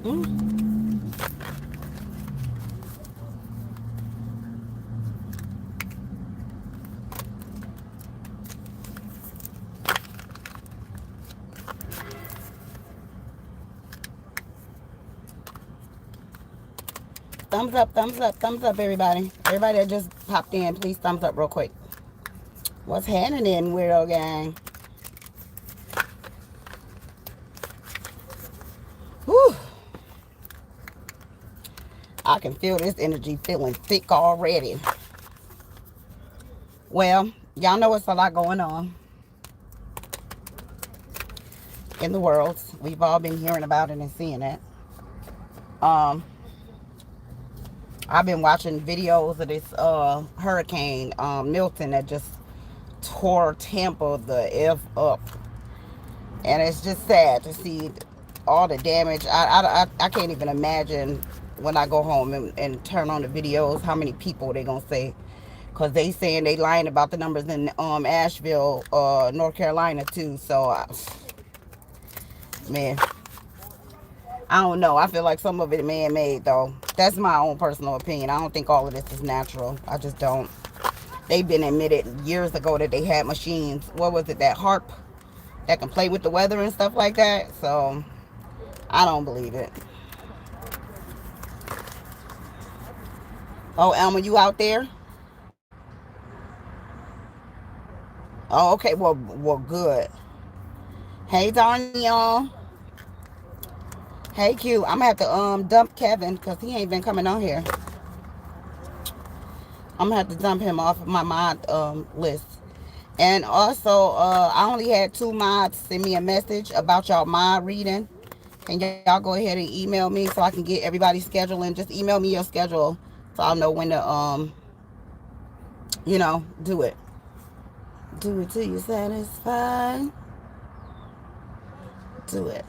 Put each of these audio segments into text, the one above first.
Mm. Thumbs up, everybody. Everybody that just popped in, please thumbs up real quick. What's happening, weirdo gang? Whew. I can feel this energy feeling thick already. Well, y'all know it's a lot going on in the world. We've all been hearing about it and seeing it. Um, I've been watching videos of this hurricane Milton that just tore Tampa the F up. And it's just sad to see all the damage. I can't even imagine when I go home and turn on the videos how many people they gonna say, because they saying they lying about the numbers in Asheville, North Carolina too. So man, I don't know. I feel like some of it man-made though. That's my own personal opinion. I don't think all of this is natural. I just don't. They've been admitted years ago that they had machines. What was it? That harp that can play with the weather and stuff like that. So I don't believe it. Oh, Elma, you out there? Oh, okay. Well, good. Hey, Daniel. Hey, Q. I'm gonna have to dump Kevin because he ain't been coming on here. I'm gonna have to dump him off of my mod list. And also, I only had 2 mods send me a message about y'all mod reading. And y'all go ahead and email me so I can get everybody's schedule, and just email me your schedule so I'll know when to do it. Do it till you're satisfied. Do it.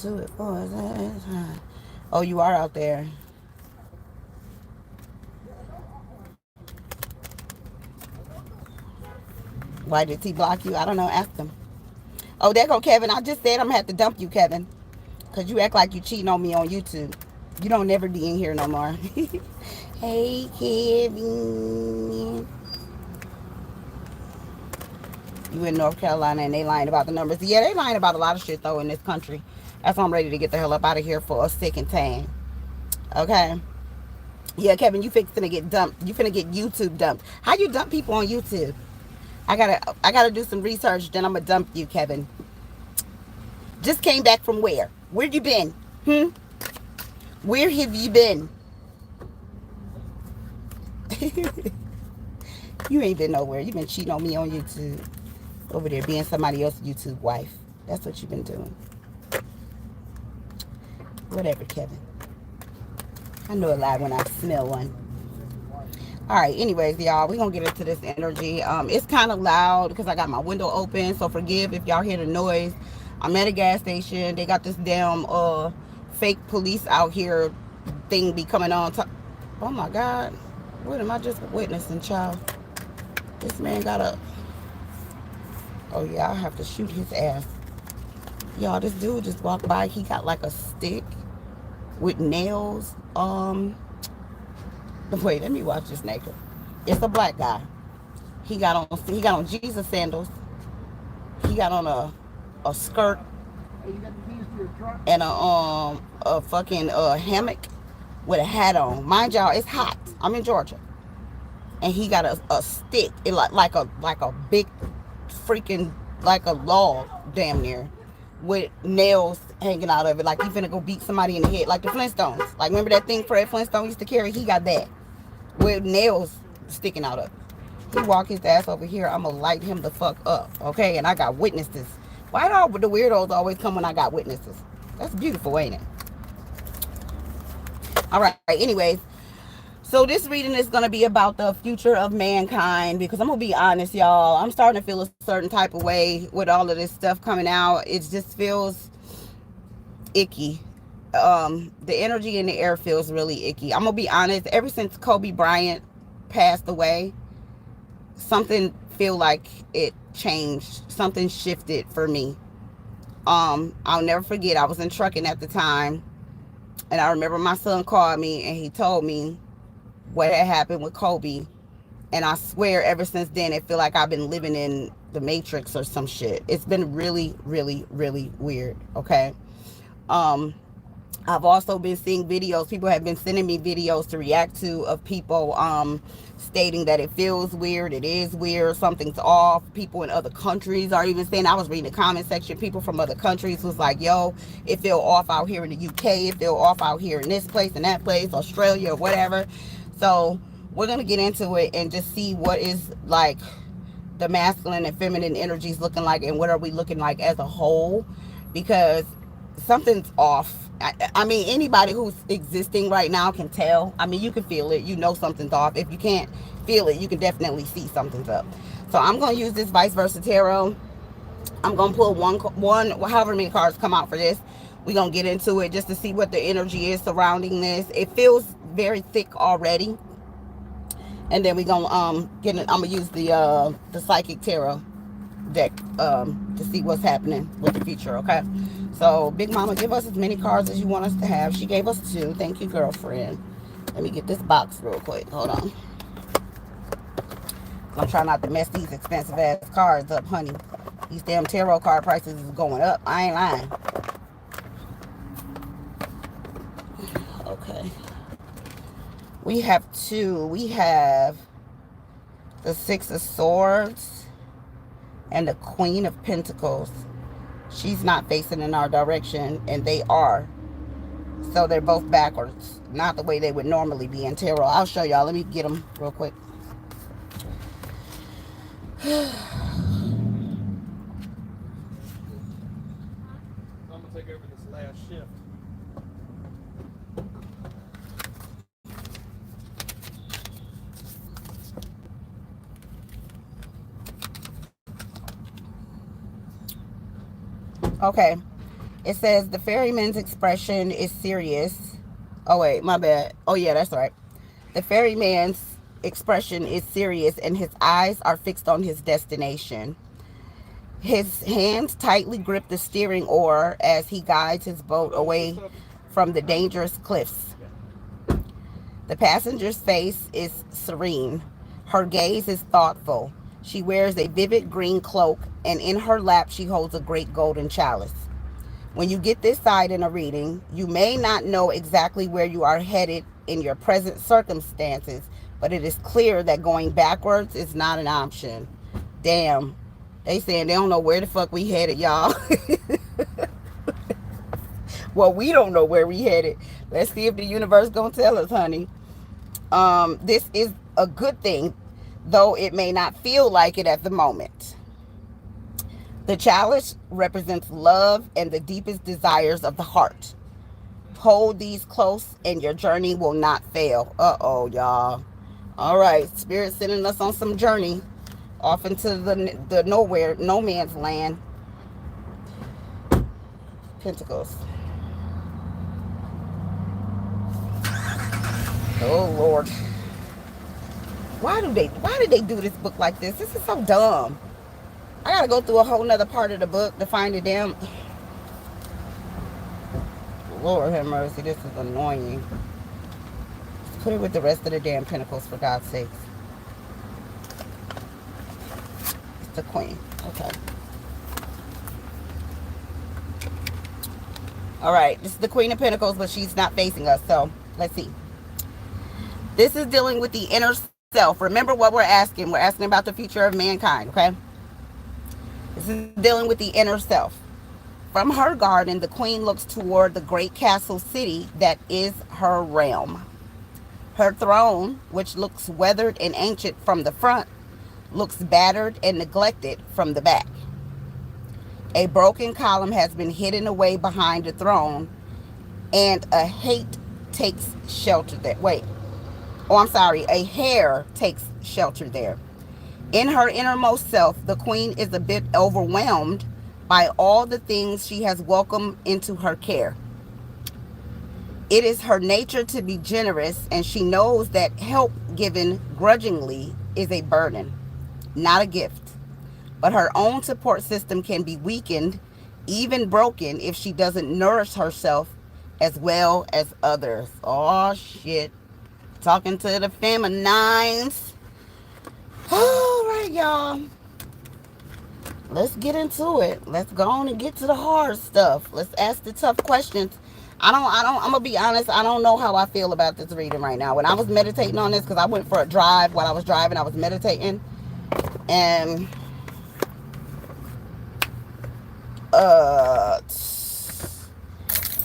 Do it for satisfied. Oh, you are out there. Why did he block you? I don't know. Ask him. Oh, there go Kevin. I just said I'm gonna have to dump you, Kevin, because you act like you cheating on me on YouTube. You don't never be in here no more. Hey, Kevin. You in North Carolina and they lying about the numbers. Yeah, they lying about a lot of shit, though, in this country. That's why I'm ready to get the hell up out of here for a second time. Okay? Yeah, Kevin, you fixing to get dumped. You finna get YouTube dumped. How you dump people on YouTube? I gotta do some research, then I'm gonna dump you, Kevin. Just came back from where? Where you been? Where have you been? You ain't been nowhere. You been cheating on me on YouTube. Over there being somebody else's YouTube wife. That's what you've been doing. Whatever, Kevin. I know a lie when I smell one. Alright, anyways, y'all, we're gonna get into this energy. It's kind of loud because I got my window open, so forgive if y'all hear the noise. I'm at a gas station. They got this damn fake police out here thing be coming on top. Oh my God. What am I just witnessing, child? This man got a... Oh yeah, I have to shoot his ass. Y'all, this dude just walked by. He got like a stick with nails. Wait, let me watch this nigga. It's a black guy. He got on Jesus sandals. He got on a skirt and a fucking hammock with a hat on. Mind y'all, it's hot. I'm in Georgia. And he got a stick. It like a big freaking, like a log damn near, with nails hanging out of it, like he finna go beat somebody in the head, like the Flintstones. Like, remember that thing Fred Flintstone used to carry? He got that with nails sticking out of it. He walk his ass over here, I'm gonna light him the fuck up, okay? And I got witnesses. Why do all the weirdos always come when I got witnesses? That's beautiful, ain't it? All right, anyways, so this reading is going to be about the future of mankind, because I'm going to be honest, y'all. I'm starting to feel a certain type of way with all of this stuff coming out. It just feels icky. The energy in the air feels really icky. I'm going to be honest. Ever since Kobe Bryant passed away, something feel like it changed. Something shifted for me. I'll never forget, I was in trucking at the time, and I remember my son called me and he told me what had happened with Kobe. And I swear ever since then, it feel like I've been living in the Matrix or some shit. It's been really, really, really weird. Okay. Um, I've also been seeing videos. People have been sending me videos to react to of people stating that it feels weird. It is weird. Something's off. People in other countries are even saying. I was reading the comment section. People from other countries was like, "Yo, it feel off out here in the UK. It feel off out here in this place and that place, Australia or whatever." So we're gonna get into it and just see what is like the masculine and feminine energies looking like, and what are we looking like as a whole, because something's off. I mean, anybody who's existing right now can tell. I mean, you can feel it. You know something's off. If you can't feel it, you can definitely see something's up. So I'm going to use this vice versa tarot. I'm going to pull one, however many cards come out for this. We're going to get into it just to see what the energy is surrounding this. It feels very thick already. And then we're going to get it. I'm going to use the psychic tarot deck to see what's happening with the future. Okay, so Big Mama, give us as many cards as you want us to have. She gave us 2. Thank you, girlfriend. Let me get this box real quick. Hold on. I'm trying not to mess these expensive ass cards up, honey. These damn tarot card prices is going up. I ain't lying. Okay, we have 2. We have the 6 of Swords and the Queen of Pentacles. She's not facing in our direction, and they are. So they're both backwards. Not the way they would normally be in tarot. I'll show y'all. Let me get them real quick. I'm going to take over this last shift. Okay, it says the ferryman's expression is serious. Oh wait, my bad. Oh yeah, that's right. The ferryman's expression is serious and his eyes are fixed on his destination. His hands tightly grip the steering oar as he guides his boat away from the dangerous cliffs. The passenger's face is serene. Her gaze is thoughtful. She wears a vivid green cloak, and in her lap she holds a great golden chalice. When you get this side in a reading, you may not know exactly where you are headed in your present circumstances, but it is clear that going backwards is not an option. Damn. They saying they don't know where the fuck we headed, y'all. Well, we don't know where we headed. Let's see if the universe gonna tell us, honey. This is a good thing, though it may not feel like it at the moment. The chalice represents love and the deepest desires of the heart. Hold these close and your journey will not fail. Uh-oh, y'all. All right, Spirit sending us on some journey off into the nowhere, no man's land. Pentacles. Oh, Lord. Why did they do this book like this? This is so dumb. I gotta go through a whole nother part of the book to find the damn... Lord have mercy, this is annoying. Put it with the rest of the damn pentacles, for God's sakes. It's the Queen. Okay. Alright, this is the Queen of Pentacles, but she's not facing us, so let's see. This is dealing with the inner self. Remember what we're asking. We're asking about the future of mankind, okay? This is dealing with the inner self. From her garden, the queen looks toward the great castle city that is her realm. Her throne, which looks weathered and ancient from the front, looks battered and neglected from the back. A broken column has been hidden away behind the throne, and a hate takes shelter there. A hair takes shelter there. In her innermost self, the queen is a bit overwhelmed by all the things she has welcomed into her care. It is her nature to be generous, and she knows that help given grudgingly is a burden, not a gift. But her own support system can be weakened even broken if she doesn't nourish herself as well as others. Oh shit. Talking to the feminines. All right, y'all. Let's get into it. Let's go on and get to the hard stuff. Let's ask the tough questions. I'm gonna be honest, I don't know how I feel about this reading right now. When I was meditating on this, because I went for a drive, while I was driving, I was meditating, and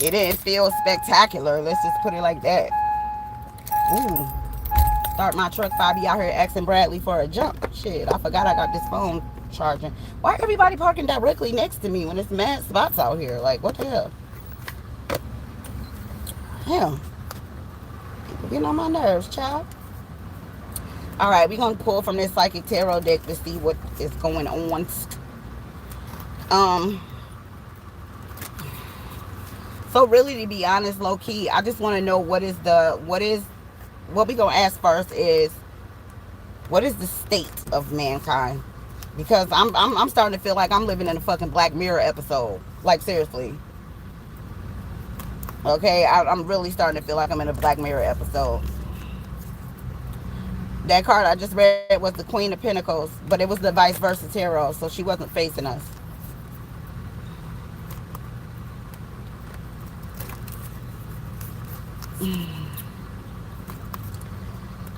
it didn't feel spectacular. Let's just put it like that. Ooh. Start my truck, Fabi out here asking Bradley for a jump. Shit, I forgot I got this phone charging. Why everybody parking directly next to me when it's mad spots out here? Like, what the hell? Hell. People getting on my nerves, child. Alright, we're going to pull from this Psychic Tarot deck to see what is going on. So really, to be honest, low key, I just want to know what we gonna ask first is, what is the state of mankind? Because I'm starting to feel like I'm living in a fucking Black Mirror episode. Like, seriously. Okay, I'm really starting to feel like I'm in a Black Mirror episode. That card I just read was the Queen of Pentacles, but it was the vice versa tarot, so she wasn't facing us.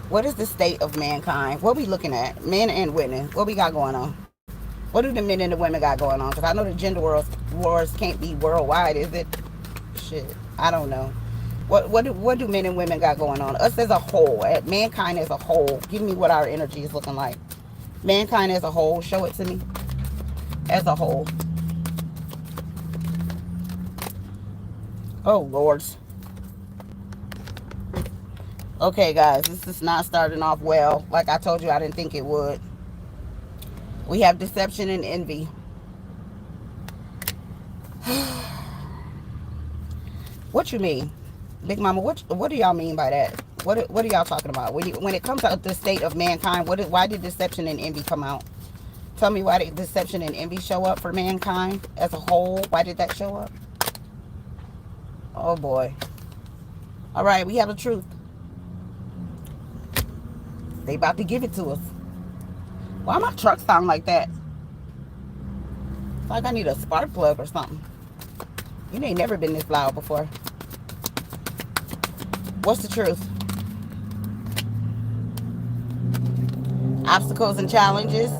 What is the state of mankind? What we looking at? Men and women. What we got going on? What do the men and the women got going on? Because I know the gender wars can't be worldwide, is it? Shit, I don't know. What do men and women got going on? Us as a whole, mankind as a whole. Give me what our energy is looking like. Mankind as a whole. Show it to me. As a whole. Oh, lords. Okay, guys, this is not starting off well. Like I told you, I didn't think it would. We have deception and envy. What you mean? Big Mama, what do y'all mean by that? What are y'all talking about? When it comes out the state of mankind, why did deception and envy come out? Tell me why did deception and envy show up for mankind as a whole? Why did that show up? Oh, boy. All right, we have the truth. They about to give it to us. Why my truck sound like that? It's like I need a spark plug or something. You ain't never been this loud before. What's the truth? Obstacles and challenges.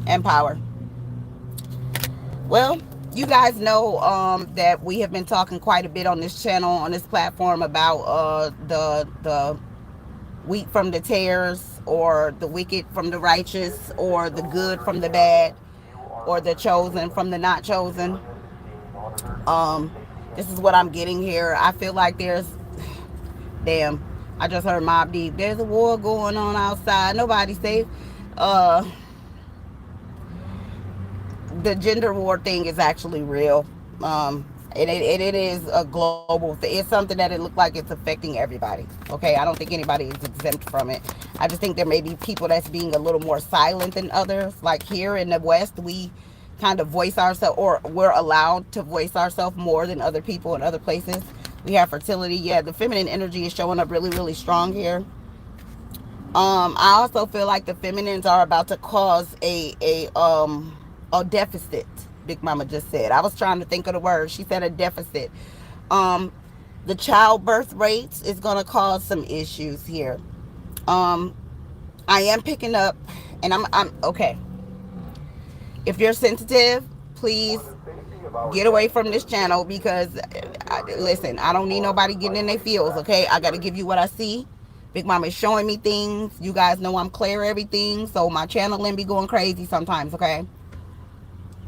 And power. Well, you guys know that we have been talking quite a bit on this channel, on this platform, about the wheat from the tares, or the wicked from the righteous, or the good from the bad, or the chosen from the not chosen. This is what I'm getting here. I feel like there's, damn, I just heard Mob Deep. There's a war going on outside. Nobody's safe. The gender war thing is actually real. It is a global thing. It's something that it looks like it's affecting everybody. Okay, I don't think anybody is exempt from it. I just think there may be people that's being a little more silent than others. Like here in the West, we kind of voice ourselves, or we're allowed to voice ourselves more than other people in other places. We have fertility. Yeah, the feminine energy is showing up really, really strong here. I also feel like the feminines are about to cause a deficit. Big Mama just said. I was trying to think of the word. She said a deficit. The childbirth rates is going to cause some issues here. I am picking up, and I'm okay. If you're sensitive, please get away from this channel, because listen, I don't need nobody getting in their feels. Okay, I got to give you what I see. Big Mama is showing me things. You guys know I'm clear everything, so my channeling be going crazy sometimes. Okay,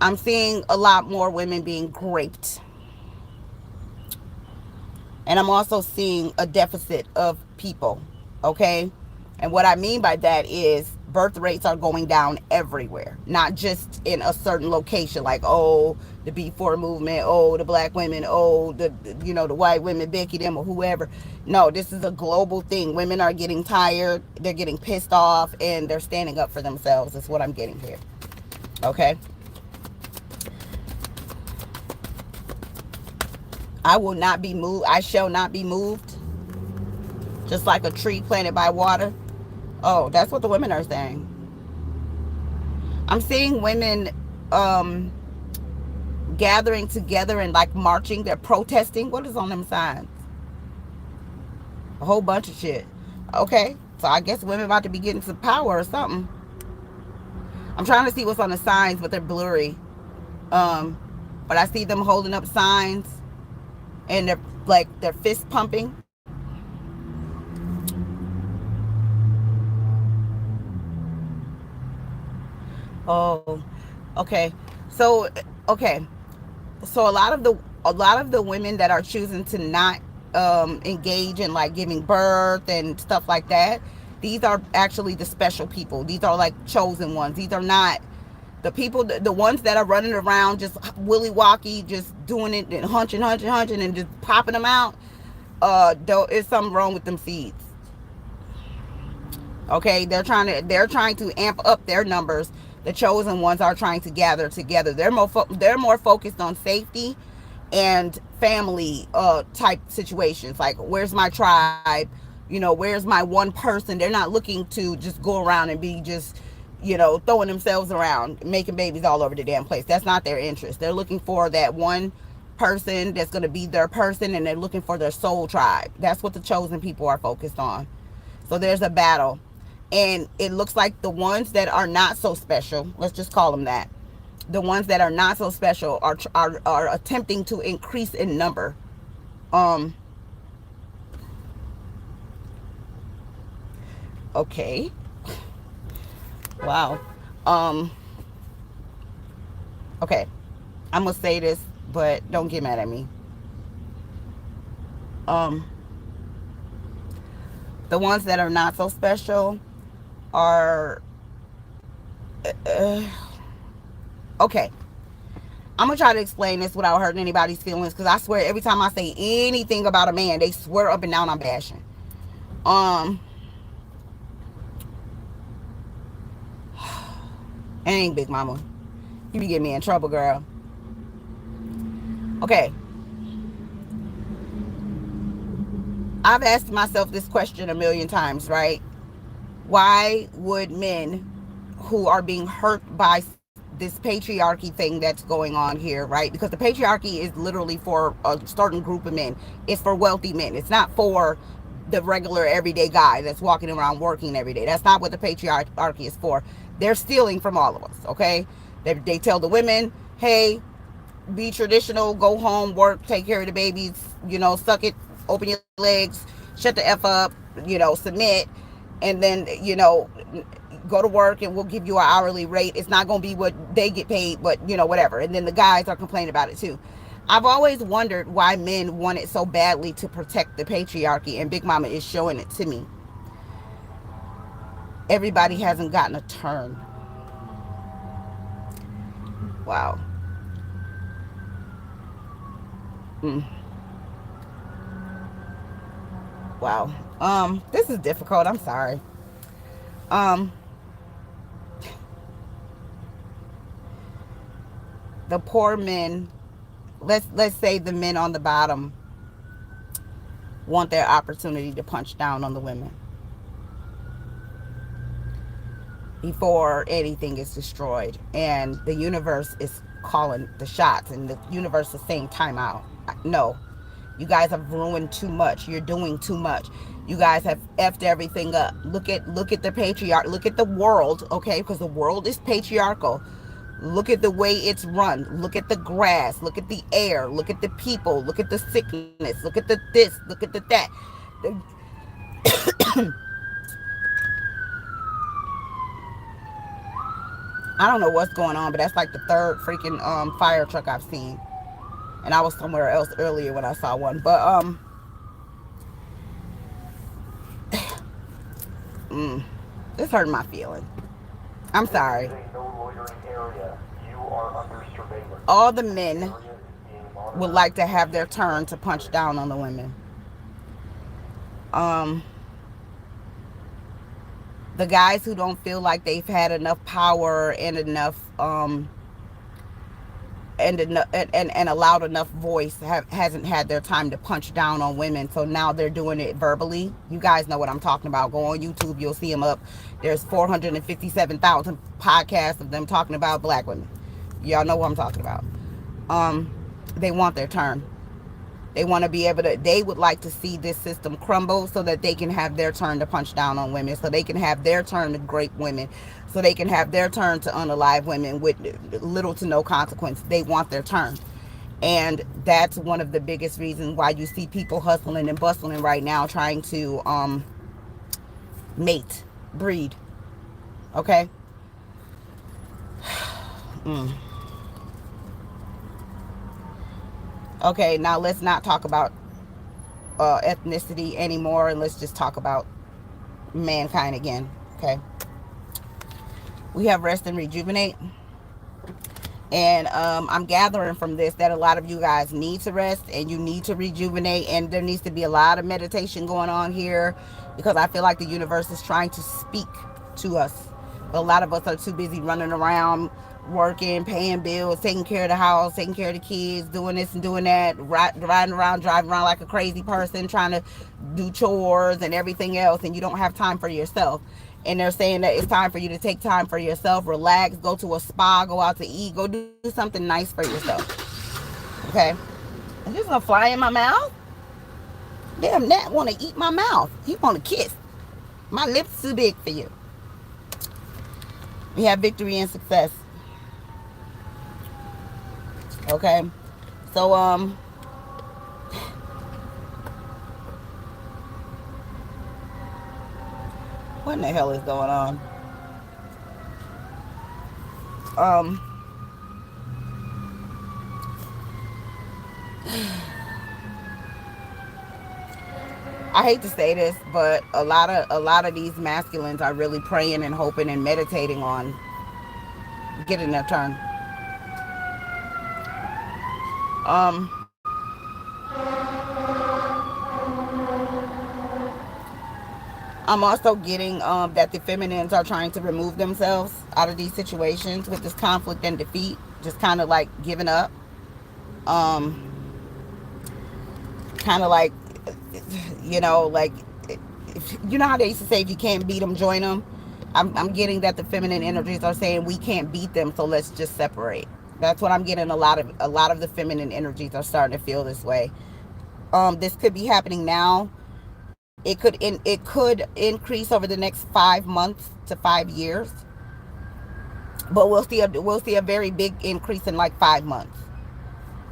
I'm seeing a lot more women being raped, and I'm also seeing a deficit of people. Okay, and what I mean by that is birth rates are going down everywhere, not just in a certain location, like, oh, the B4 movement, oh, the black women, oh, the white women, Becky, them, or whoever. No, this is a global thing. Women are getting tired, they're getting pissed off, and they're standing up for themselves. Is what I'm getting here. Okay. I will not be moved. I shall not be moved. Just like a tree planted by water. Oh, that's what the women are saying. I'm seeing women gathering together and like marching. They're protesting. What is on them signs? A whole bunch of shit. Okay, so I guess women about to be getting some power or something. I'm trying to see what's on the signs, but they're blurry. Um, but I see them holding up signs and they're like they're fist pumping. Oh, okay. So okay. So a lot of the women that are choosing to not engage in like giving birth and stuff like that, these are actually the special people. These are like chosen ones. These are not the people, the ones that are running around just willy walkie, just doing it and hunching, and just popping them out. Though is something wrong with them seeds. Okay, they're trying to amp up their numbers. The chosen ones are trying to gather together. They're more focused on safety and family type situations. Like, where's my tribe? You know, where's my one person? They're not looking to just go around and be just, you know, throwing themselves around, making babies all over the damn place. That's not their interest. They're looking for that one person that's going to be their person, and they're looking for their soul tribe. That's what the chosen people are focused on. So there's a battle. And it looks like the ones that are not so special, let's just call them that, the ones that are not so special are attempting to increase in number. Um, okay. Wow. Um, okay. I'm gonna say this, but don't get mad at me. Um, the ones that are not so special are uh, okay. I'm gonna try to explain this without hurting anybody's feelings, because I swear every time I say anything about a man, they swear up and down I'm bashing. Um, it ain't Big Mama. You be getting me in trouble, girl. Okay. I've asked myself this question a million times, right? Why would men who are being hurt by this patriarchy thing that's going on here, right? Because the patriarchy is literally for a certain group of men. It's for wealthy men. It's not for the regular everyday guy that's walking around working every day. That's not what the patriarchy is for. They're stealing from all of us, okay? They tell the women, hey, be traditional, go home, work, take care of the babies, you know, suck it, open your legs, shut the F up, you know, submit, and then, you know, go to work and we'll give you an hourly rate. It's not going to be what they get paid, but, you know, whatever. And then the guys are complaining about it too. I've always wondered why men want it so badly to protect the patriarchy, and Big Mama is showing it to me. Everybody hasn't gotten a turn. Wow. Mm. Wow. This is difficult. I'm sorry. Um, the poor men, let's say the men on the bottom want their opportunity to punch down on the women before anything is destroyed, and the universe is calling the shots, and the universe is saying time out. No, you guys have ruined too much. You're doing too much. You guys have effed everything up. Look at the patriarch. Look at the world, okay? Because the world is patriarchal. Look at the way it's run. Look at the grass. Look at the air. Look at the people. Look at the sickness. Look at the this. Look at the that. I don't know what's going on, but that's like the third freaking fire truck I've seen. And I was somewhere else earlier when I saw one. But this hurt my feelings. I'm sorry. All the men would like to have their turn to punch down on the women. The guys who don't feel like they've had enough power and enough and a loud enough voice hasn't had their time to punch down on women. So now they're doing it verbally. You guys know what I'm talking about. Go on YouTube, you'll see them up. There's 457,000 podcasts of them talking about black women. Y'all know what I'm talking about. They want their turn. They want to be able to, they would like to see this system crumble so that they can have their turn to punch down on women, so they can have their turn to grape women, so they can have their turn to unalive women with little to no consequence. They want their turn. And that's one of the biggest reasons why you see people hustling and bustling right now, trying to mate, breed. Okay? Okay, now let's not talk about ethnicity anymore, and let's just talk about mankind again. Okay, we have rest and rejuvenate, and I'm gathering from this that a lot of you guys need to rest and you need to rejuvenate, and there needs to be a lot of meditation going on here, because I feel like the universe is trying to speak to us. But a lot of us are too busy running around, working, paying bills, taking care of the house, taking care of the kids, doing this and doing that, driving around like a crazy person, trying to do chores and everything else, and you don't have time for yourself. And they're saying that it's time for you to take time for yourself, relax, go to a spa, go out to eat, go do something nice for yourself. Okay? I'm just gonna fly in my mouth. Damn, Nat want to eat my mouth. He want to kiss. My lips too big for you. We have victory and success. Okay, so what in the hell is going on? I hate to say this, but a lot of these masculines are really praying and hoping and meditating on getting their turn. I'm also getting that the feminines are trying to remove themselves out of these situations with this conflict and defeat, just kind of like giving up. Kind of like, you know, like, you know how they used to say, if you can't beat them, join them. I'm getting that the feminine energies are saying we can't beat them, so let's just separate. That's what I'm getting. A lot of the feminine energies are starting to feel this way. This could be happening now. It could increase over the next 5 months to 5 years, but we'll see a very big increase in like 5 months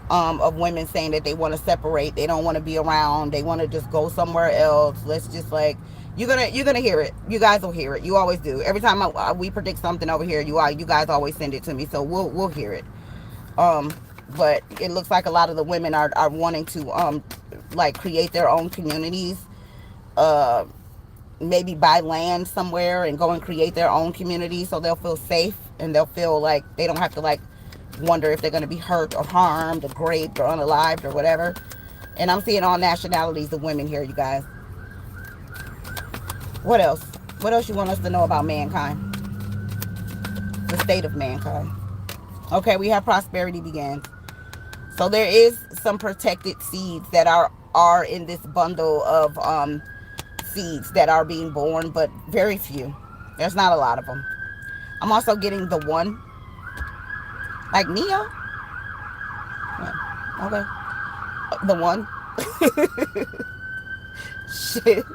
of women saying that they want to separate. They don't want to be around. They want to just go somewhere else. Let's just like, you're gonna hear it. You guys will hear it. You always do. Every time we predict something over here, you guys always send it to me, so we'll hear it. But it looks like a lot of the women are wanting to like create their own communities, maybe buy land somewhere and go and create their own community, so they'll feel safe and they'll feel like they don't have to like wonder if they're going to be hurt or harmed or raped or unalived or whatever. And I'm seeing all nationalities of women here, you guys. What else you want us to know about mankind, the state of mankind? Okay, we have prosperity begins. So there is some protected seeds that are in this bundle of seeds that are being born, but very few. There's not a lot of them. I'm also getting the one, like Neo. Yeah, okay, the one. Shit.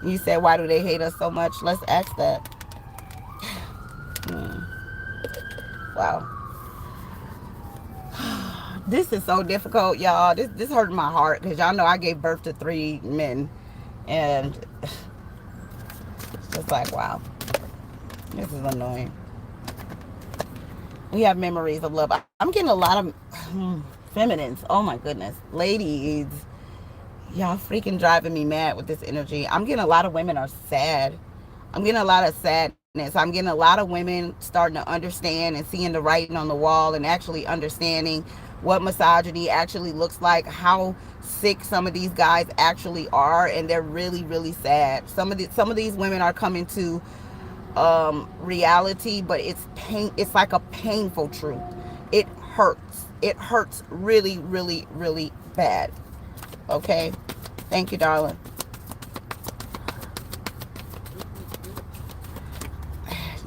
You said, why do they hate us so much? Let's ask that. Wow. This is so difficult, y'all. This hurt my heart, because y'all know I gave birth to 3 men, and it's just like, wow, this is annoying. We have memories of love. I'm getting a lot of feminines. Oh my goodness, ladies, y'all freaking driving me mad with this energy. I'm getting a lot of women are sad. I'm getting a lot of sadness. I'm getting a lot of women starting to understand and seeing the writing on the wall, and actually understanding what misogyny actually looks like, how sick some of these guys actually are, and they're really, really sad. Some of these women are coming to reality, but it's pain. It's like a painful truth. It hurts. It hurts really, really, really bad. Okay? Thank you, darling.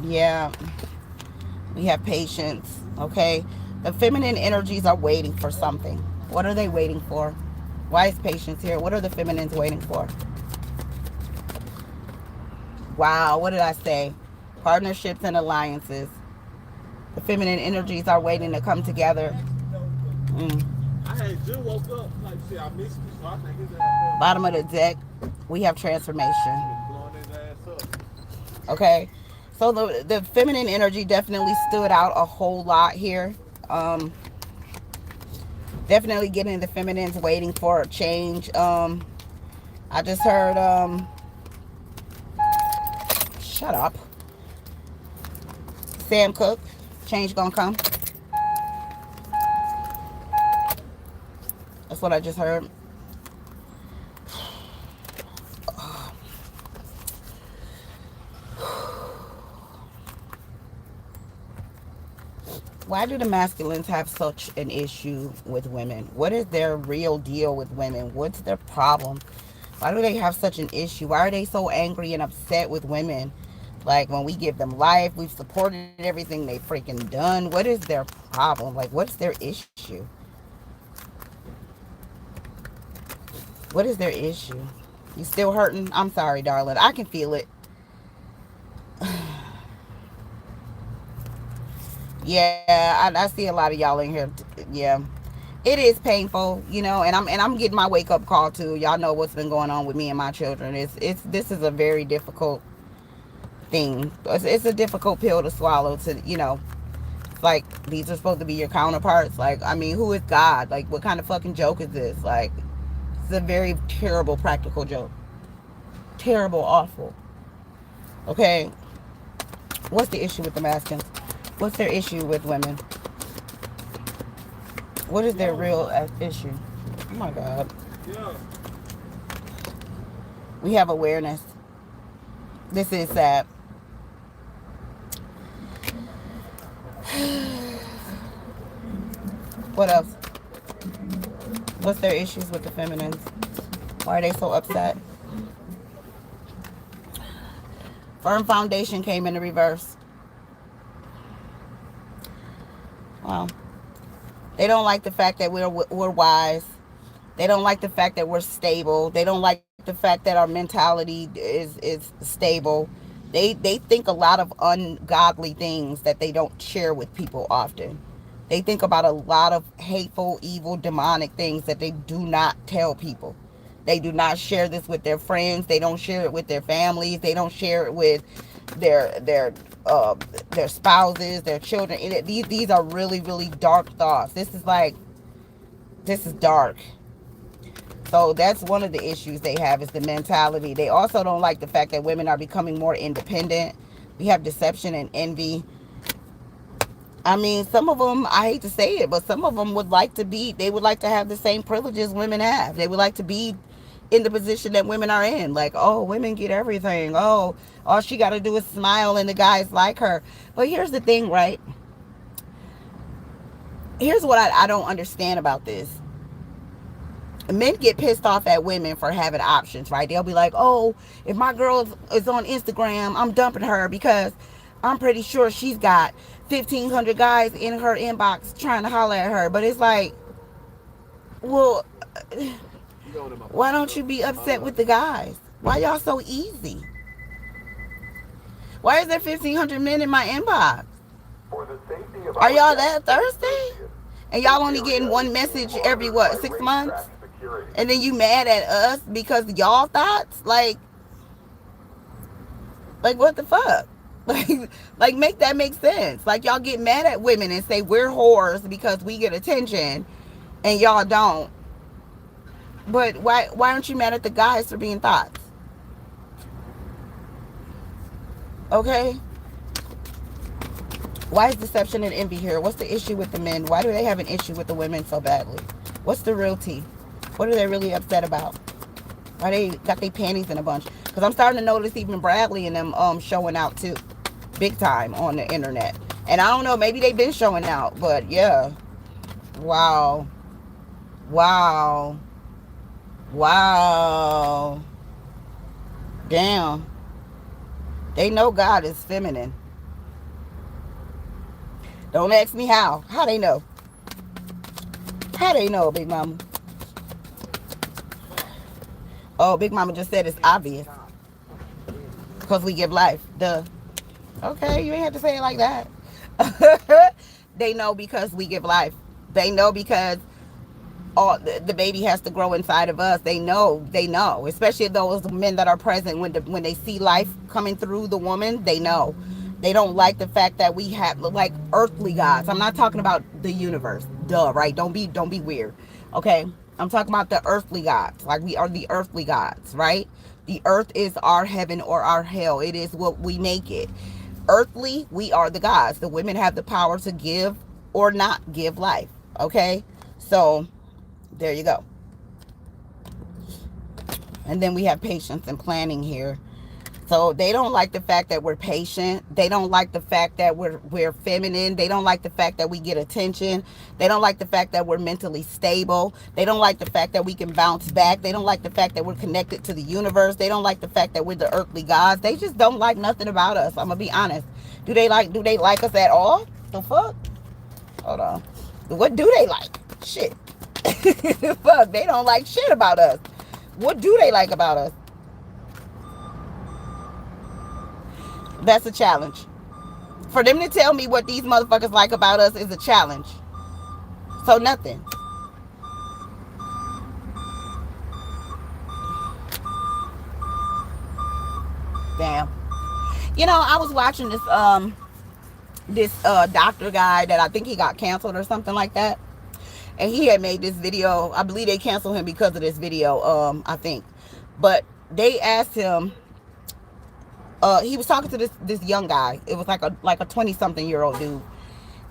Yeah, we have patience. Okay? The feminine energies are waiting for something. What are they waiting for? Why is patience here? What are the feminines waiting for? Wow, what did I say? Partnerships and alliances. The feminine energies are waiting to come together. I had just woke up. Like, see, I missed you, so I think his ass. Bottom of the deck, we have transformation. Okay, so the feminine energy definitely stood out a whole lot here. Definitely getting the feminines waiting for a change. I just heard shut up. Sam Cooke, change gonna come. That's what I just heard. Why do the masculines have such an issue with women? What is their real deal with women? What's their problem? Why do they have such an issue? Why are they so angry and upset with women? Like, when we give them life, we've supported everything they freaking done. What is their problem? Like, what's their issue? What is their issue? You still hurting? I'm sorry, darling. I can feel it. Yeah, I see a lot of y'all in here. Yeah, it is painful, you know, and I'm getting my wake up call too. Y'all know what's been going on with me and my children. This is a very difficult thing. It's a difficult pill to swallow. To, you know, like, these are supposed to be your counterparts. Like, I mean, who is God? Like, what kind of fucking joke is this? Like, it's a very terrible practical joke. Terrible, awful. Okay, what's the issue with the masculines? What's their issue with women? What is their real issue? Oh my God. We have awareness. This is sad. What else? What's their issues with the feminines? Why are they so upset? Firm foundation came in the reverse. Well, they don't like the fact that we're wise. They don't like the fact that we're stable. They don't like the fact that our mentality is stable. They think a lot of ungodly things that they don't share with people often. They think about a lot of hateful, evil, demonic things that they do not tell people. They do not share this with their friends. They don't share it with their families. They don't share it with their spouses, their children. These are really, really dark thoughts. This is dark. So that's one of the issues they have, is the mentality. They also don't like the fact that women are becoming more independent. We have deception and envy. I mean, some of them, I hate to say it, but some of them would like to have the same privileges women have. They would like to be in the position that women are in. Like, oh, women get everything. Oh, all she got to do is smile and the guys like her. But here's the thing, right? Here's what I don't understand about this. Men get pissed off at women for having options, right? They'll be like, oh, if my girl is on Instagram, I'm dumping her because I'm pretty sure she's got 1,500 guys in her inbox trying to holler at her. But it's like, well, why don't you be upset with the guys? Why y'all so easy? Why is there 1,500 men in my inbox? Are y'all that thirsty? And y'all only getting one message every, 6 months? And then you mad at us because y'all thoughts? Like what the fuck? Like make that make sense. Like, y'all get mad at women and say we're whores because we get attention and y'all don't. But why aren't you mad at the guys for being thoughts? Okay? Why is deception and envy here? What's the issue with the men? Why do they have an issue with the women so badly? What's the real tea? What are they really upset about? Why they got their panties in a bunch? Because I'm starting to notice even Bradley and them showing out too. big time on the internet. And I don't know, maybe they've been showing out, but yeah. Wow. Wow. Wow. Damn. They know God is feminine. Don't ask me how. How they know? How they know, Big Mama? Oh, Big Mama just said it's obvious. Because we give life. Duh. Okay, you ain't have to say it like that. They know because we give life. They know because all the baby has to grow inside of us. They know, especially those men that are present when they see life coming through the woman. They know. They don't like the fact that we have like earthly gods. I'm not talking about the universe, duh, right? Don't be weird, okay? I'm talking about the earthly gods. Like, we are the earthly gods, right? The earth is our heaven or our hell. It is what we make it. Earthly, we are the gods. The women have the power to give or not give life, okay? So there you go. And then we have patience and planning here. So they don't like the fact that we're patient. They don't like the fact that we're feminine. They don't like the fact that we get attention. They don't like the fact that we're mentally stable. They don't like the fact that we can bounce back. They don't like the fact that we're connected to the universe. They don't like the fact that we're the earthly gods. They just don't like nothing about us. I'm gonna be honest. Do they like us at all? The fuck? Hold on. What do they like? Shit. Fuck, they don't like shit about us. What do they like about us? That's a challenge. For them to tell me what these motherfuckers like about us is a challenge. So nothing. Damn. You know, I was watching this doctor guy that I think he got canceled or something like that. And he had made this video. I believe they canceled him because of this video, I think. But they asked him, he was talking to this young guy. It was like a 20-something-year-old dude.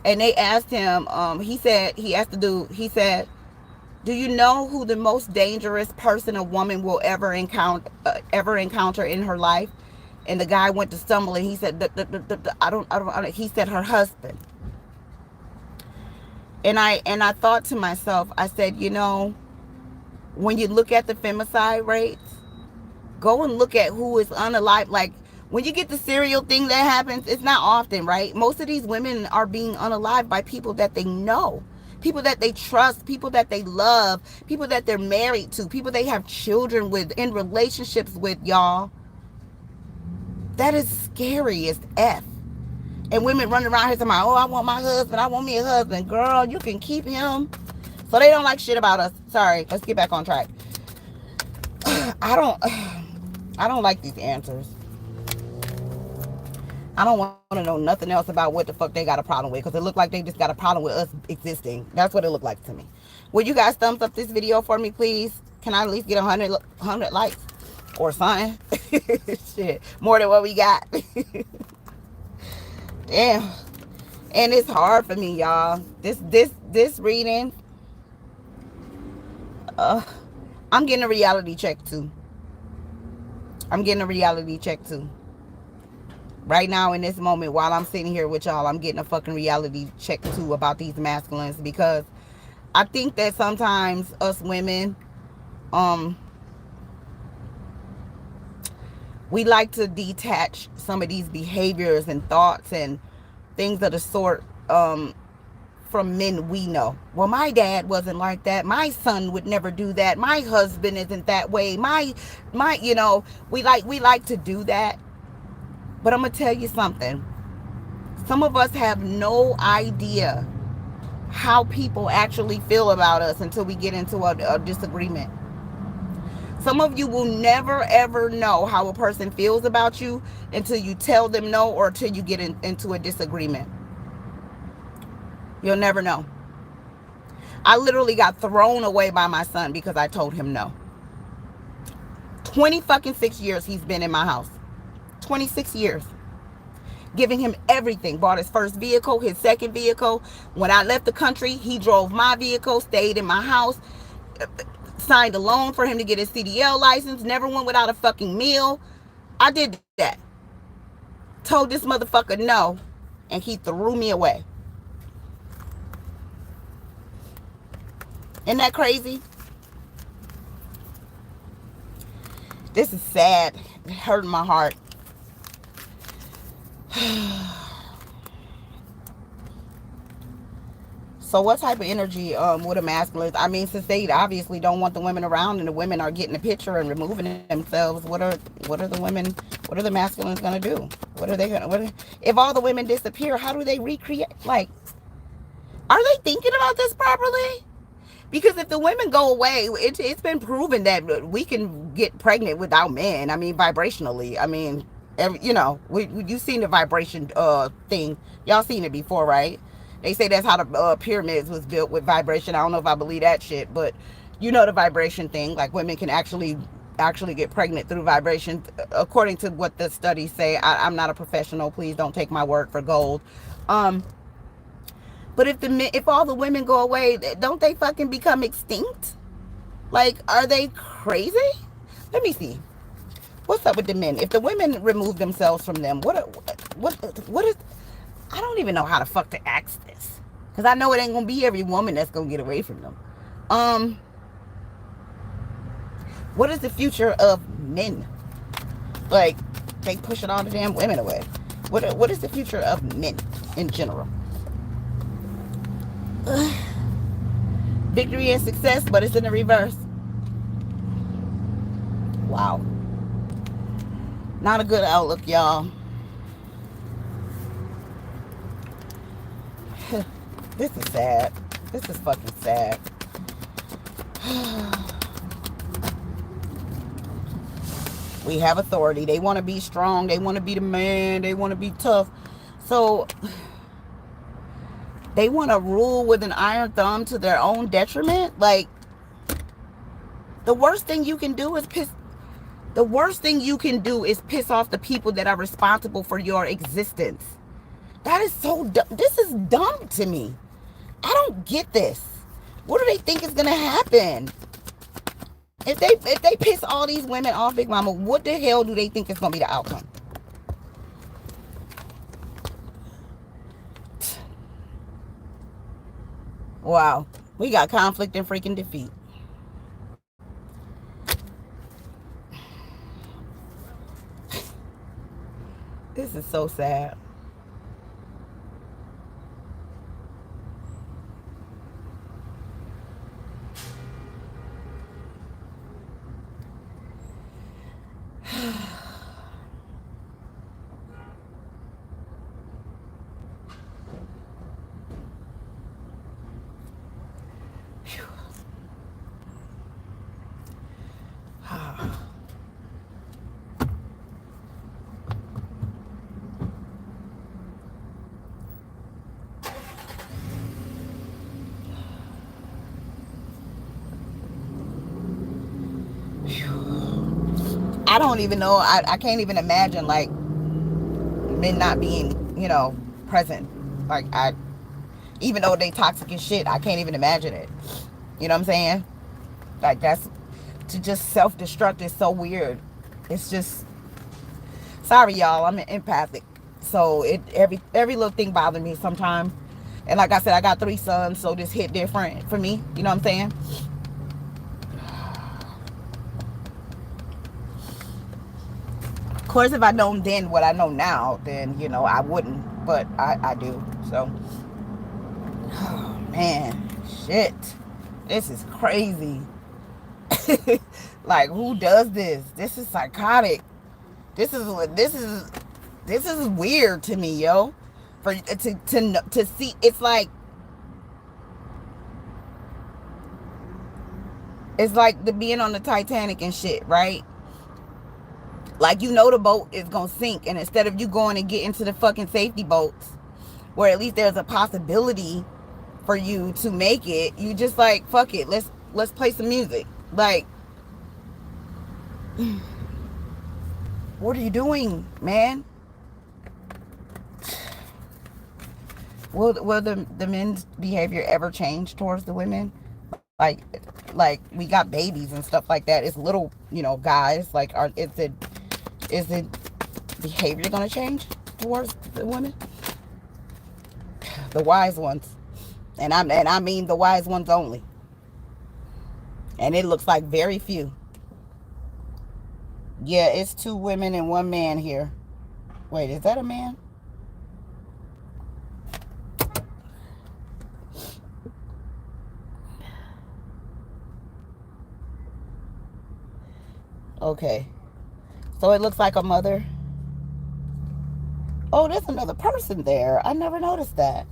And they asked him, he said, do you know who the most dangerous person a woman will ever encounter in her life? And the guy went to stumble and he said, I don't, he said her husband. And I thought to myself, I said, you know, when you look at the femicide rates, go and look at who is unalive. Like, when you get the serial thing that happens, it's not often, right? Most of these women are being unalived by people that they know, people that they trust, people that they love, people that they're married to, people they have children with, in relationships with, y'all. That is scary as F. And women running around here talking about, oh, I want my husband, I want me a husband. Girl, you can keep him. So they don't like shit about us. Sorry, let's get back on track. I don't like these answers. I don't want to know nothing else about what the fuck they got a problem with, because it looked like they just got a problem with us existing. That's what it looked like to me. Will you guys thumbs up this video for me, please? Can I at least get 100 likes or something? Shit, more than what we got. Damn. And it's hard for me, y'all. This reading, I'm getting a reality check too. Right now, in this moment, while I'm sitting here with y'all, I'm getting a fucking reality check too about these masculines, because I think that sometimes us women, we like to detach some of these behaviors and thoughts and things of the sort from men we know. Well, my dad wasn't like that. My son would never do that. My husband isn't that way. My, you know, we like to do that. But I'm going to tell you something. Some of us have no idea how people actually feel about us until we get into a disagreement. Some of you will never, ever know how a person feels about you until you tell them no, or until you get into a disagreement. You'll never know. I literally got thrown away by my son because I told him no. 26 years he's been in my house. 26 years. Giving him everything. Bought his first vehicle, his second vehicle. When I left the country, he drove my vehicle, stayed in my house, signed a loan for him to get his CDL license, never went without a fucking meal. I did that. told this motherfucker no, and he threw me away. Isn't that crazy? This is sad. It hurt my heart. So what type of energy would a masculine? I mean, since they obviously don't want the women around, and the women are getting the picture and removing themselves, what are the women? What are the masculines gonna do? What are they gonna? If all the women disappear, how do they recreate? Like, are they thinking about this properly? Because if the women go away, it's been proven that we can get pregnant without men. I mean, vibrationally. I mean, you know, you've seen the vibration thing. Y'all seen it before, right? They say that's how the pyramids was built, with vibration. I don't know if I believe that shit, but you know the vibration thing. Like, women can actually get pregnant through vibration, according to what the studies say. I'm not a professional. Please don't take my word for gold. But if all the women go away, don't they fucking become extinct? Like, are they crazy? Let me see. What's up with the men? If the women remove themselves from them, what is? I don't even know how the fuck to ask this, because I know it ain't gonna be every woman that's gonna get away from them. What is the future of men? Like, they pushing all the damn women away. What is the future of men in general? Victory and success, but it's in the reverse. Wow. Not a good outlook, y'all. This is sad. This is fucking sad. We have authority. They want to be strong. They want to be the man. They want to be tough. So they want to rule with an iron thumb to their own detriment. Like, the worst thing you can do is piss off the people that are responsible for your existence. That is so dumb. This is dumb to me. I don't get this. What do they think is gonna happen? If they piss all these women off, Big Mama, what the hell do they think is gonna be the outcome? Wow. We got conflict and freaking defeat. This is so sad. I don't even know. I can't even imagine, like, men not being, you know, present. Like, even though they toxic as shit, I can't even imagine it. You know what I'm saying? Like, that's, to just self-destruct is so weird. It's just, sorry y'all, I'm empathic. So every little thing bothers me sometimes. And like I said, I got 3 sons, so this hit different for me. You know what I'm saying? Of course, if I known then what I know now, then, you know, I wouldn't. But I do. So, oh, man, shit. This is crazy. Like, who does this? This is psychotic. This is weird to me, yo. For to see, it's like the being on the Titanic and shit, right? Like, you know the boat is gonna sink, and instead of you going and getting to the fucking safety boats, where at least there's a possibility for you to make it, you just like, fuck it, let's play some music. Like, what are you doing, man? Will the men's behavior ever change towards the women? Like we got babies and stuff like that. It's little, you know, guys. Like, is it behavior gonna change? towards the women? The wise ones. And I mean the wise ones only. And it looks like very few. Yeah, it's 2 women and 1 man here. Wait, is that a man? Okay. So it looks like a mother. Oh, there's another person there. I never noticed that.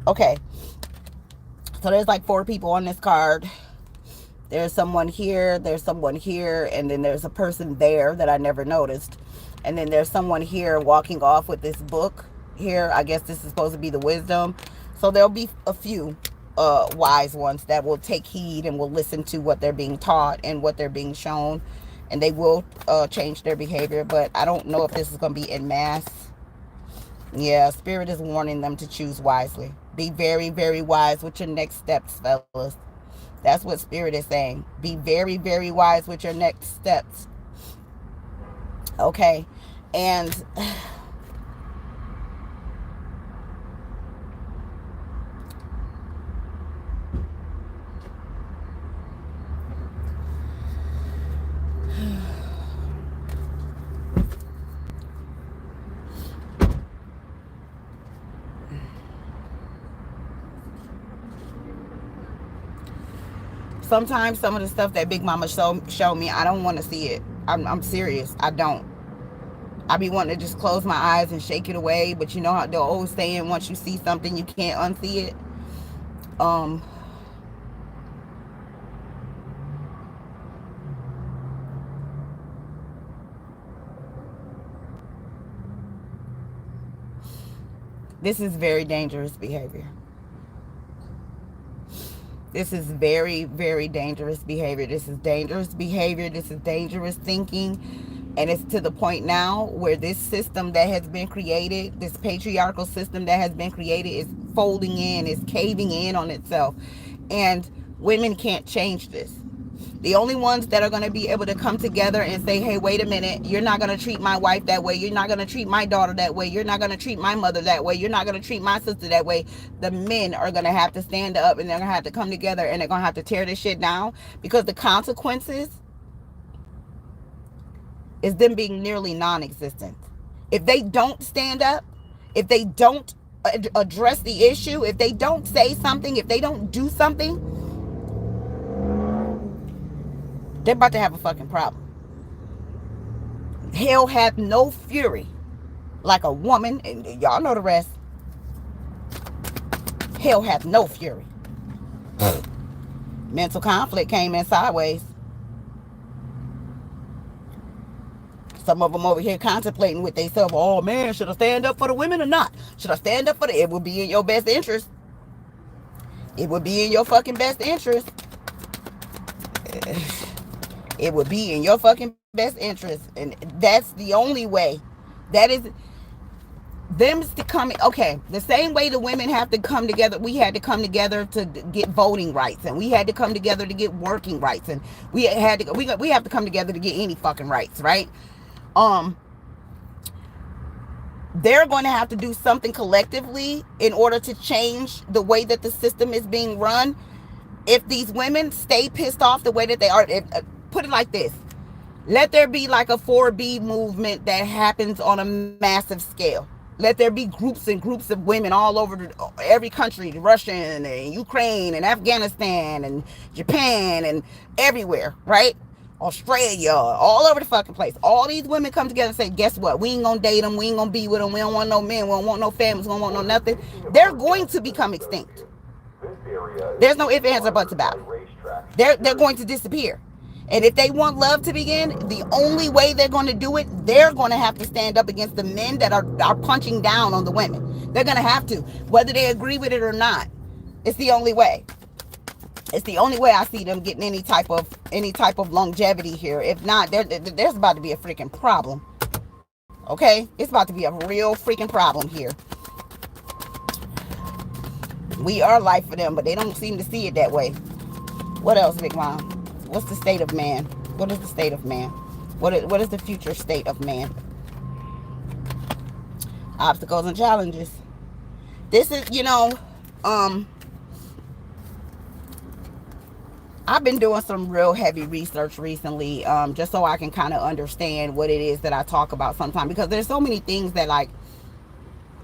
Okay. So there's like 4 people on this card. There's someone here, and then there's a person there that I never noticed. And then there's someone here walking off with this book here. I guess this is supposed to be the wisdom. So there'll be a few wise ones that will take heed and will listen to what they're being taught and what they're being shown. And they will change their behavior. But I don't know if this is going to be en masse. Yeah, Spirit is warning them to choose wisely. Be very, very wise with your next steps, fellas. That's what Spirit is saying. Be very, very wise with your next steps. Okay. And sometimes some of the stuff that Big Mama show me, I don't want to see it. I'm serious. I don't. I be wanting to just close my eyes and shake it away. But you know how the old saying, once you see something, you can't unsee it. This is very dangerous behavior. This is very, very dangerous behavior. This is dangerous behavior. This is dangerous thinking. And it's to the point now where this system that has been created, this patriarchal system that has been created, is folding in, is caving in on itself. And women can't change this. The only ones that are going to be able to come together and say, hey, wait a minute, you're not going to treat my wife that way. You're not going to treat my daughter that way. You're not going to treat my mother that way. You're not going to treat my sister that way. The men are going to have to stand up, and they're going to have to come together, and they're going to have to tear this shit down, because the consequences is them being nearly non-existent. If they don't stand up, if they don't address the issue, if they don't say something, if they don't do something, they're about to have a fucking problem. Hell hath no fury like a woman, and y'all know the rest. Hell hath no fury. Mental conflict came in sideways. Some of them over here contemplating with themselves, oh man, should I stand up for the women or not? Should I stand up for the... It would be in your best interest. It would be in your fucking best interest. It would be in your fucking best interest. And that's the only way. That is them to come. Okay, the same way the women have to come together, we had to come together to get voting rights, and we had to come together to get working rights, and we have to come together to get any fucking rights, right? They're going to have to do something collectively in order to change the way that the system is being run. If these women stay pissed off the way that they are, put it like this: let there be like a 4B movement that happens on a massive scale. Let there be groups and groups of women all over every country, Russia and Ukraine and Afghanistan and Japan and everywhere, right? Australia, all over the fucking place. All these women come together and say, guess what? We ain't gonna date them. We ain't gonna be with them. We don't want no men. We don't want no families. We don't want no nothing. They're going to become extinct. There's no ifs, ands, or buts about it. They're going to disappear. And if they want love to begin, the only way they're going to do it, they're going to have to stand up against the men that are punching down on the women. They're going to have to, whether they agree with it or not. It's the only way. It's the only way I see them getting any type of longevity here. If not, there's about to be a freaking problem. Okay? It's about to be a real freaking problem here. We are life for them, but they don't seem to see it that way. What else, Big Mom? What's the state of man? What is the state of man? What is the future state of man? Obstacles and challenges. This is, I've been doing some real heavy research recently, just so I can kind of understand what it is that I talk about sometimes, because there's so many things that, like,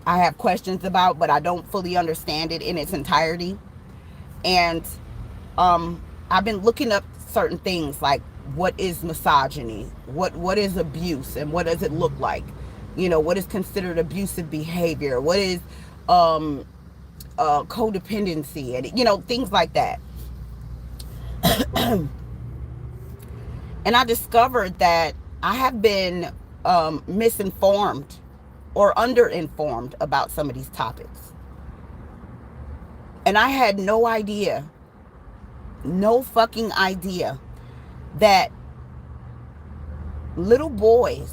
I have questions about, but I don't fully understand it in its entirety. And I've been looking up certain things, like what is misogyny, what is abuse, and what does it look like, what is considered abusive behavior, what is codependency, and things like that. And I discovered that I have been misinformed or underinformed about some of these topics. And I had no idea, no fucking idea, that little boys,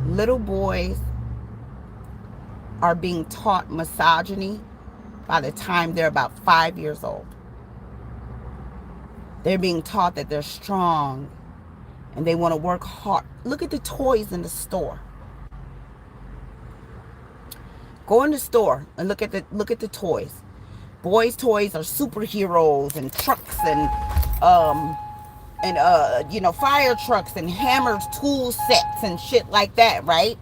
little boys are being taught misogyny by the time they're about 5 years old. They're being taught that they're strong and they want to work hard. Look at the toys in the store. Go in the store and look at the toys. Boys' toys are superheroes and trucks and fire trucks and hammers, tool sets and shit like that, right?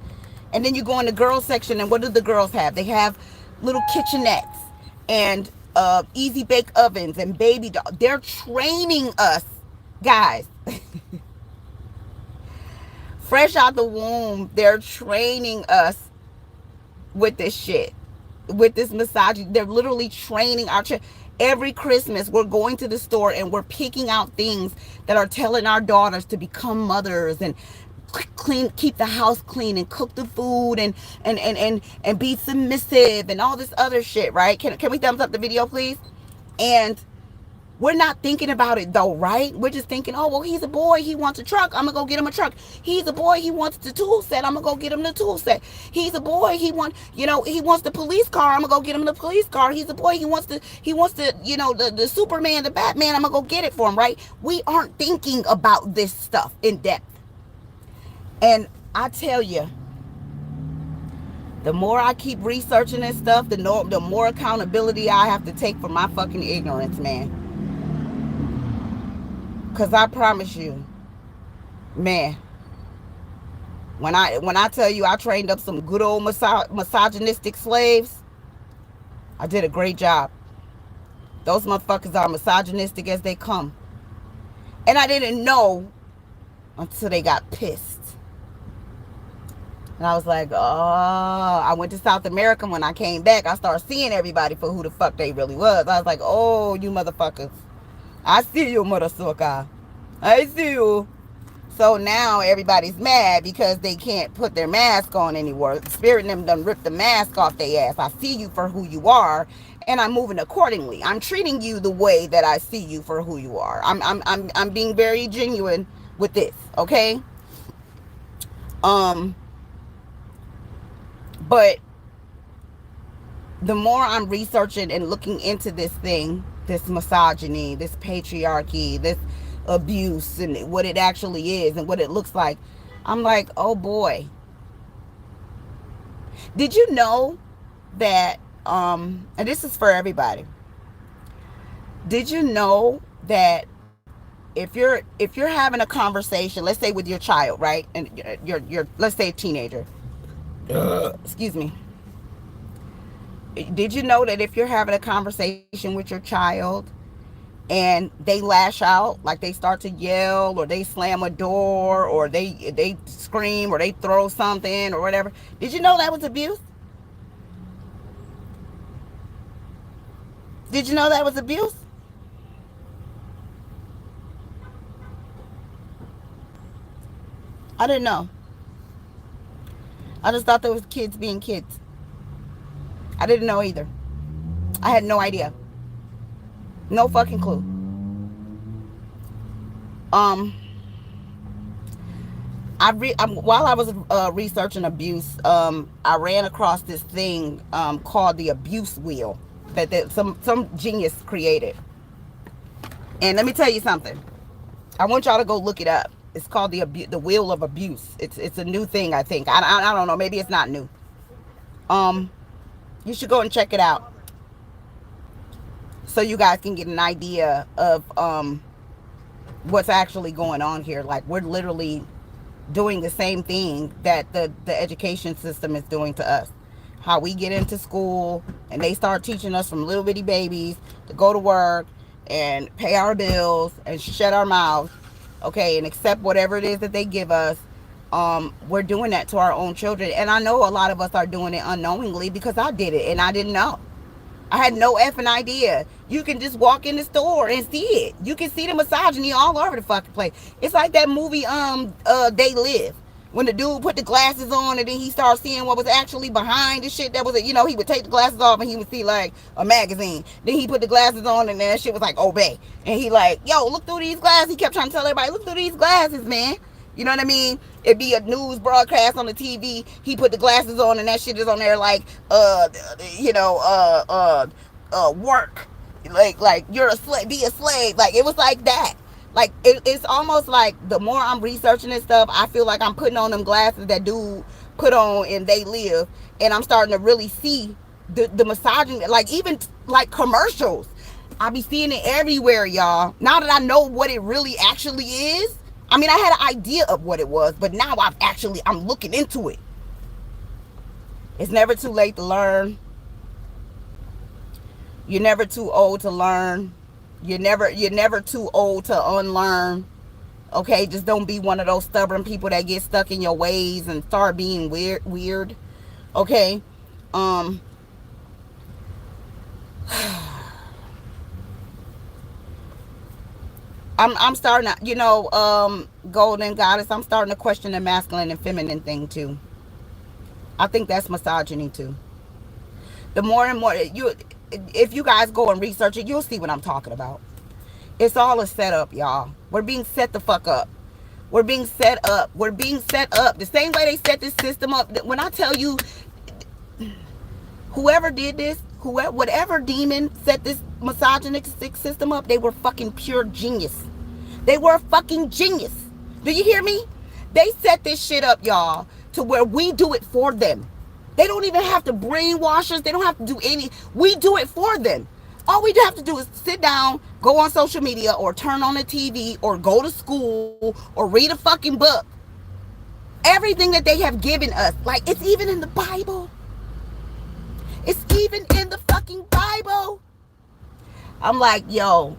And then you go in the girls section, and what do the girls have? They have little kitchenettes and easy bake ovens and baby dolls. They're training us, guys. Fresh out the womb, they're training us with this shit, with this misogyny. They're literally training our children. Every Christmas, we're going to the store and we're picking out things that are telling our daughters to become mothers and clean, keep the house clean and cook the food and be submissive and all this other shit, right? Can we thumbs up the video, please? And we're not thinking about it though, right? We're just thinking, oh, well, he's a boy, he wants a truck, I'm gonna go get him a truck. He's a boy, he wants the tool set, I'm gonna go get him the tool set. He's a boy, he wants the police car, I'm gonna go get him the police car. He's a boy, he wants the the Superman, the Batman, I'm gonna go get it for him, right? We aren't thinking about this stuff in depth. And I tell you, the more I keep researching this stuff, the more accountability I have to take for my fucking ignorance, man. Because I promise you, man, when I tell you I trained up some good old misogynistic slaves, I did a great job. Those motherfuckers are misogynistic as they come. And I didn't know until they got pissed. And I was like, oh, I went to South America. When I came back, I started seeing everybody for who the fuck they really was. I was like, oh, you motherfuckers. I see you, mother sucker. I see you. So now everybody's mad because they can't put their mask on anymore. Spirit and them done ripped the mask off their ass. I see you for who you are, and I'm moving accordingly. I'm treating you the way that I see you for who you are. I'm being very genuine with this, okay? But the more I'm researching and looking into this thing, this misogyny, this patriarchy, this abuse, and what it actually is and what it looks like, I'm like, oh boy. Did you know that, and this is for everybody, did you know that if you're having a conversation, let's say with your child, right, and you're let's say a teenager, excuse me, did you know that if you're having a conversation with your child and they lash out, like they start to yell or they slam a door or they scream or they throw something or whatever, did you know that was abuse? Did you know that was abuse? I didn't know. I just thought there was kids being kids. I didn't know either. I had no idea. No fucking clue. While I was researching abuse, I ran across this thing called the abuse wheel that some genius created. And let me tell you something. I want y'all to go look it up. It's called the wheel of abuse. It's a new thing, I think. I don't know. Maybe it's not new. Um, you should go and check it out so you guys can get an idea of what's actually going on here. Like, we're literally doing the same thing that the education system is doing to us. How we get into school and they start teaching us from little bitty babies to go to work and pay our bills and shut our mouths, okay, and accept whatever it is that they give us. We're doing that to our own children. And I know a lot of us are doing it unknowingly, because I did it and I didn't know. I had no effing idea. You can just walk in the store and see it. You can see the misogyny all over the fucking place. It's like that movie, They Live. When the dude put the glasses on and then he started seeing what was actually behind the shit that was, he would take the glasses off and he would see like a magazine. Then he put the glasses on and then that shit was like, obey. And he like, yo, look through these glasses. He kept trying to tell everybody, look through these glasses, man. You know what I mean? It'd be a news broadcast on the TV. He put the glasses on and that shit is on there like, work. Like you're a slave, be a slave. Like, it was like that. Like, it's almost like the more I'm researching this stuff, I feel like I'm putting on them glasses that dude put on and They Live. And I'm starting to really see the misogyny, like even like commercials. I be seeing it everywhere, y'all. Now that I know what it really actually is. I mean, I had an idea of what it was, but now I'm looking into it. It's never too late to learn. You're never too old to learn. You're never too old to unlearn. Okay, just don't be one of those stubborn people that get stuck in your ways and start being weird. Okay? I'm starting to, Golden Goddess, I'm starting to question the masculine and feminine thing too. I think that's misogyny too. The more and more if you guys go and research it, you'll see what I'm talking about. It's all a setup, y'all. We're being set the fuck up. We're being set up. We're being set up. The same way they set this system up. When I tell you, whoever did this, whatever demon set this misogynistic system up, they were fucking pure genius. They were fucking genius. Do you hear me? They set this shit up, y'all, to where we do it for them. They don't even have to brainwash us. They don't have to do any. We do it for them. All we have to do is sit down, go on social media, or turn on the TV, or go to school, or read a fucking book. Everything that they have given us, like, it's even in the Bible. It's even in the fucking Bible. I'm like, yo,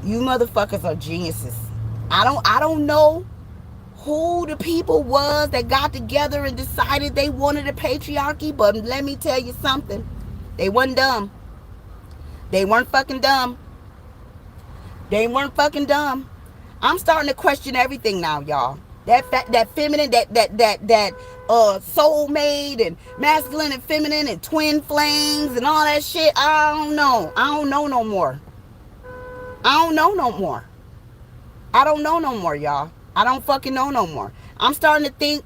you motherfuckers are geniuses. I don't know who the people was that got together and decided they wanted a patriarchy, but let me tell you something. They wasn't dumb. They weren't fucking dumb. They weren't fucking dumb. I'm starting to question everything now, y'all. That feminine, that soulmate and masculine and feminine and twin flames and all that shit. I don't know. I don't know no more. I don't know no more. I don't know no more, y'all. I don't fucking know no more. I'm starting to think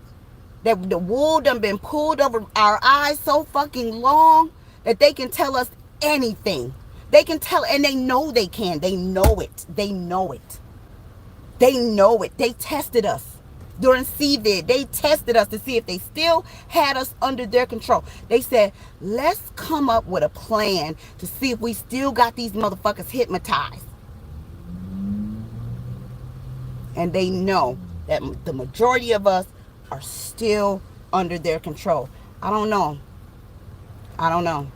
that the wool done been pulled over our eyes so fucking long that they can tell us anything. They can tell, and they know they can. They know it. They know it. They know it. They tested us during CVID. They tested us to see if they still had us under their control. They said, let's come up with a plan to see if we still got these motherfuckers hypnotized. And they know that the majority of us are still under their control. I don't know. I don't know.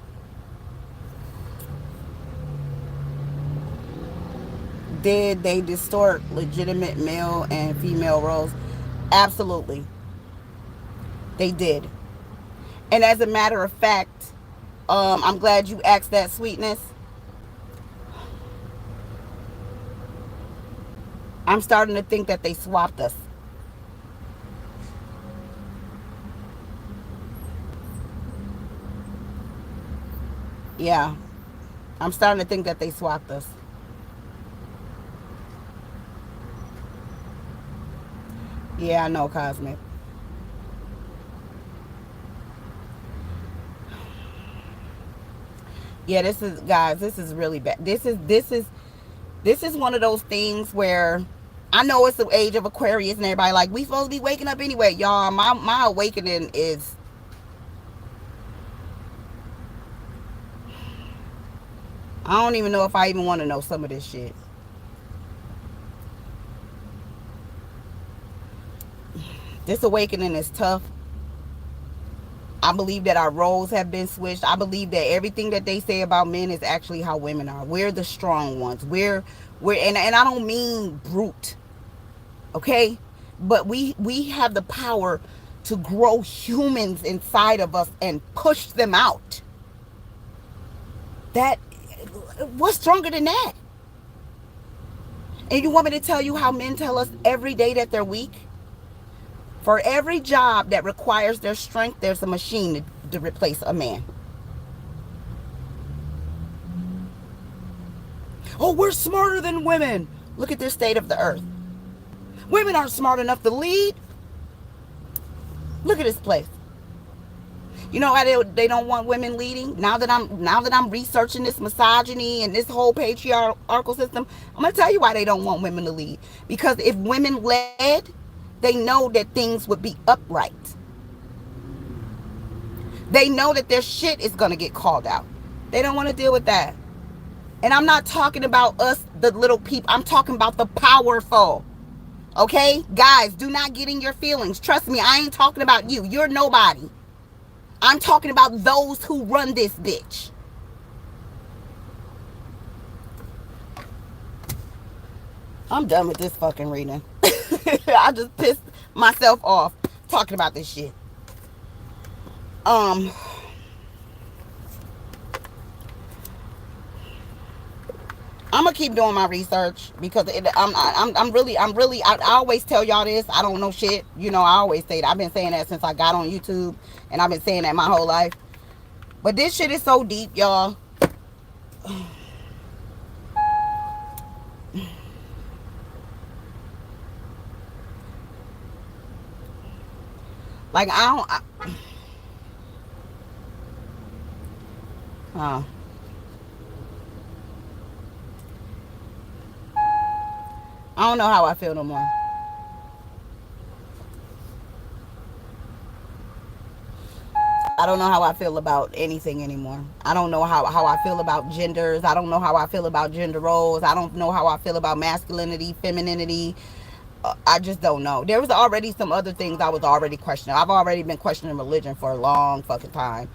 Did they distort legitimate male and female roles? Absolutely. They did. And as a matter of fact, I'm glad you asked that, Sweetness. I'm starting to think that they swapped us. Yeah. I'm starting to think that they swapped us. Yeah, I know, Cosmic. Yeah, this is really bad. This is one of those things where I know it's the age of Aquarius and everybody like, we supposed to be waking up anyway. Y'all, my awakening is, I don't even know if I even want to know some of this shit. This awakening is tough. I believe that our roles have been switched. I believe that everything that they say about men is actually how women are. We're the strong ones. We're and I don't mean brute, okay? But we have the power to grow humans inside of us and push them out. That, what's stronger than that? And you want me to tell you how men tell us every day that they're weak? For every job that requires their strength, there's a machine to replace a man. Oh, we're smarter than women. Look at this state of the earth. Women aren't smart enough to lead. Look at this place. You know why they don't want women leading? Now that I'm researching this misogyny and this whole patriarchal system, I'm gonna tell you why they don't want women to lead. Because if women led, they know that things would be upright. They know that their shit is gonna get called out. They don't want to deal with that. And I'm not talking about us, the little people. I'm talking about the powerful. Okay? Guys, do not get in your feelings. Trust me, I ain't talking about you. You're nobody. I'm talking about those who run this bitch. I'm done with this fucking reading. I just pissed myself off talking about this shit. I'm gonna keep doing my research because I always tell y'all this. I don't know shit. You know, I always say that. I've been saying that since I got on YouTube, and I've been saying that my whole life. But this shit is so deep, y'all. Like, I don't know how I feel no more. I don't know how I feel about anything anymore. I don't know how I feel about genders. I don't know how I feel about gender roles. I don't know how I feel about masculinity, femininity. I just don't know. There was already some other things I was already questioning. I've already been questioning religion for a long fucking time.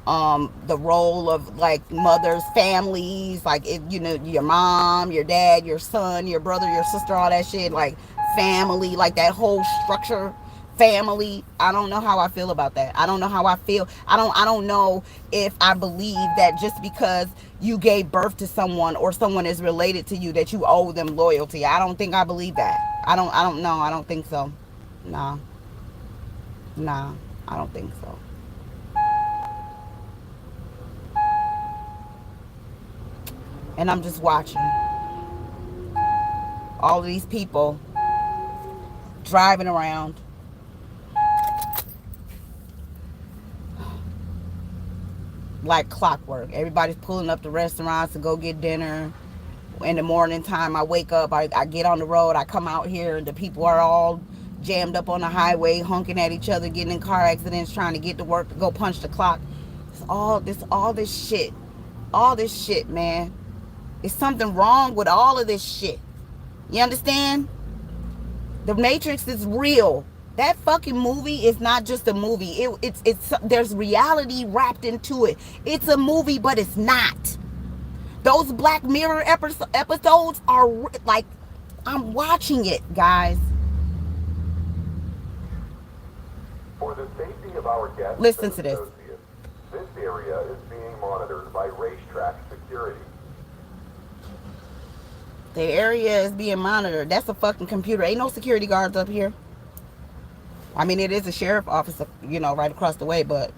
The role of like mothers, families, like it, you know, your mom, your dad, your son, your brother, your sister, all that shit, like family, like that whole structure, family. I don't know how I feel about that. I don't know how I feel. I don't know if I believe that just because you gave birth to someone or someone is related to you that you owe them loyalty. I don't think I believe that. I don't know. I don't think so. Nah, I don't think so. And I'm just watching all of these people driving around like clockwork. Everybody's pulling up to restaurants to go get dinner. In the morning time, I wake up, I get on the road, I come out here, and the people are all jammed up on the highway, honking at each other, getting in car accidents, trying to get to work to go punch the clock. It's all this shit, man. There's something wrong with all of this shit. You understand? The Matrix is real. That fucking movie is not just a movie. It's there's reality wrapped into it. It's a movie, but it's not. Those Black Mirror episodes are like, I'm watching it, guys. For the safety of our guests, listen to this. This area is being monitored by racetrack security. The area is being monitored. That's a fucking computer. Ain't no security guards up here. I mean, it is a sheriff office, you know, right across the way, but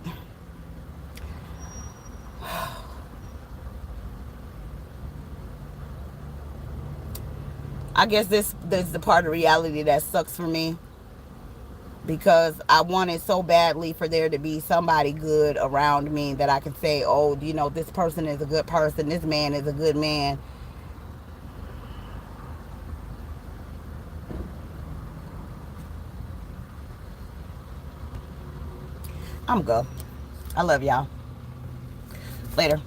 I guess this is the part of reality that sucks for me, because I wanted so badly for there to be somebody good around me that I could say, oh, you know, this person is a good person, this man is a good man. I'm go. I love y'all. Later.